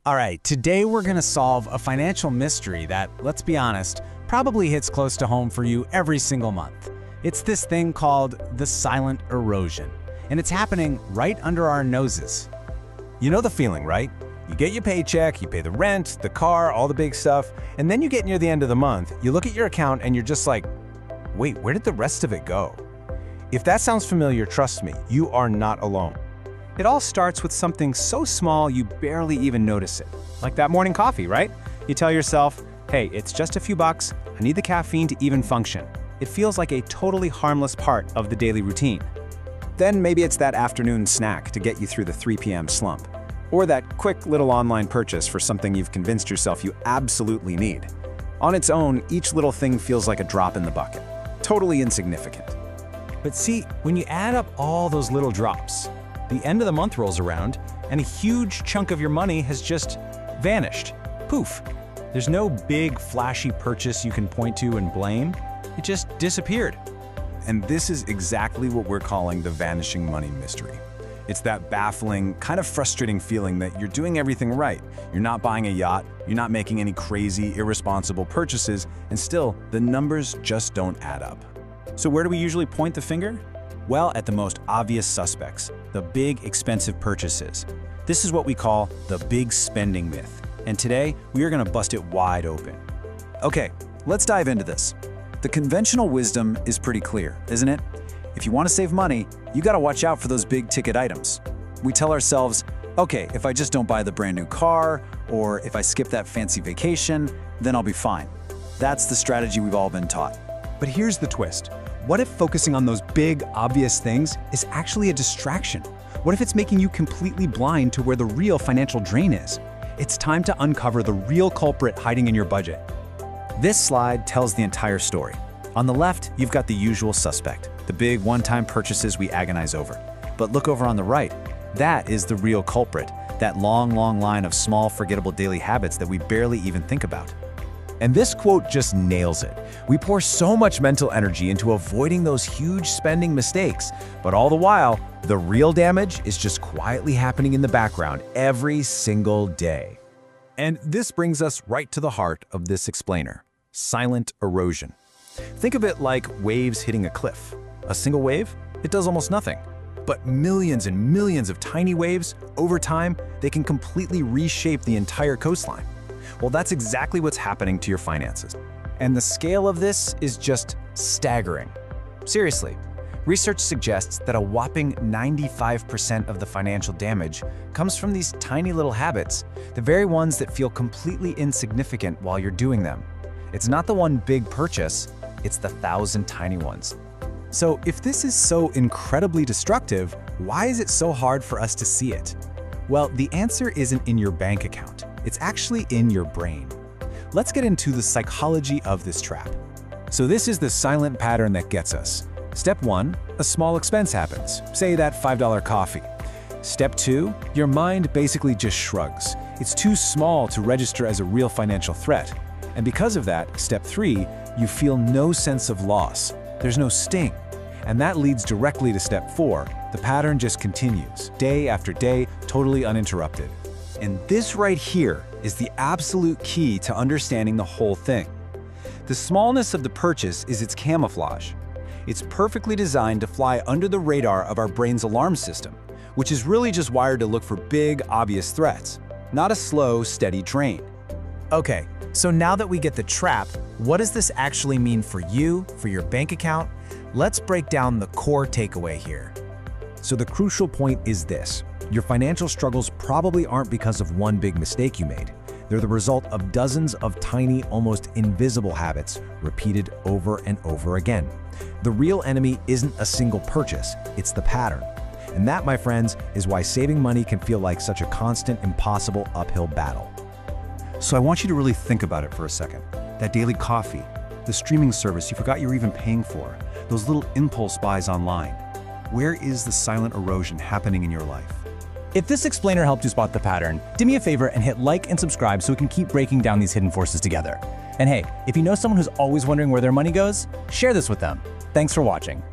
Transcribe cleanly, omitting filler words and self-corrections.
All right, today we're going to solve a financial mystery that, let's be honest, probably hits close to home for you every single month. It's this thing called the silent erosion, and it's happening right under our noses. You know the feeling, right? You get your paycheck, you pay the rent, the car, all the big stuff, and then you get near the end of the month, you look at your account and you're just like, wait, where did the rest of it go? If that sounds familiar, trust me, you are not alone. It all starts with something so small you barely even notice it. Like that morning coffee, right? You tell yourself, hey, it's just a few bucks, I need the caffeine to even function. It feels like a totally harmless part of the daily routine. Then maybe it's that afternoon snack to get you through the 3 p.m. slump. Or that quick little online purchase for something you've convinced yourself you absolutely need. On its own, each little thing feels like a drop in the bucket. Totally insignificant. But see, when you add up all those little drops, the end of the month rolls around, and a huge chunk of your money has just vanished. Poof. There's no big, flashy purchase you can point to and blame. It just disappeared. And this is exactly what we're calling the vanishing money mystery. It's that baffling, kind of frustrating feeling that you're doing everything right. You're not buying a yacht, you're not making any crazy, irresponsible purchases, and still, the numbers just don't add up. So where do we usually point the finger? Well, at the most obvious suspects, the big, expensive purchases. This is what we call the big spending myth. And today, we are going to bust it wide open. Okay, let's dive into this. The conventional wisdom is pretty clear, isn't it? If you want to save money, you got to watch out for those big ticket items. We tell ourselves, okay, if I just don't buy the brand new car, or if I skip that fancy vacation, then I'll be fine. That's the strategy we've all been taught. But here's the twist. What if focusing on those big, obvious things is actually a distraction? What if it's making you completely blind to where the real financial drain is? It's time to uncover the real culprit hiding in your budget. This slide tells the entire story. On the left, you've got the usual suspect, the big one-time purchases we agonize over. But look over on the right. That is the real culprit, that long, long line of small, forgettable daily habits that we barely even think about. And this quote just nails it. We pour so much mental energy into avoiding those huge spending mistakes, but all the while, the real damage is just quietly happening in the background every single day. And this brings us right to the heart of this explainer: silent erosion. Think of it like waves hitting a cliff. A single wave? It does almost nothing. But millions and millions of tiny waves, over time, they can completely reshape the entire coastline. Well, that's exactly what's happening to your finances. And the scale of this is just staggering. Seriously, research suggests that a whopping 95% of the financial damage comes from these tiny little habits, the very ones that feel completely insignificant while you're doing them. It's not the one big purchase, it's the 1,000 tiny ones. So if this is so incredibly destructive, why is it so hard for us to see it? Well, the answer isn't in your bank account. It's actually in your brain. Let's get into the psychology of this trap. So this is the silent pattern that gets us. Step 1, a small expense happens, say that $5 coffee. Step 2, your mind basically just shrugs. It's too small to register as a real financial threat. And because of that, Step 3, you feel no sense of loss. There's no sting. And that leads directly to Step 4. The pattern just continues, day after day, totally uninterrupted. And this right here is the absolute key to understanding the whole thing. The smallness of the purchase is its camouflage. It's perfectly designed to fly under the radar of our brain's alarm system, which is really just wired to look for big, obvious threats, not a slow, steady drain. Okay, so now that we get the trap, what does this actually mean for you, for your bank account? Let's break down the core takeaway here. So the crucial point is this. Your financial struggles probably aren't because of one big mistake you made. They're the result of dozens of tiny, almost invisible habits repeated over and over again. The real enemy isn't a single purchase, it's the pattern. And that, my friends, is why saving money can feel like such a constant, impossible uphill battle. So I want you to really think about it for a second. That daily coffee, the streaming service you forgot you were even paying for, those little impulse buys online. Where is the silent erosion happening in your life? If this explainer helped you spot the pattern, do me a favor and hit like and subscribe so we can keep breaking down these hidden forces together. And hey, if you know someone who's always wondering where their money goes, share this with them. Thanks for watching.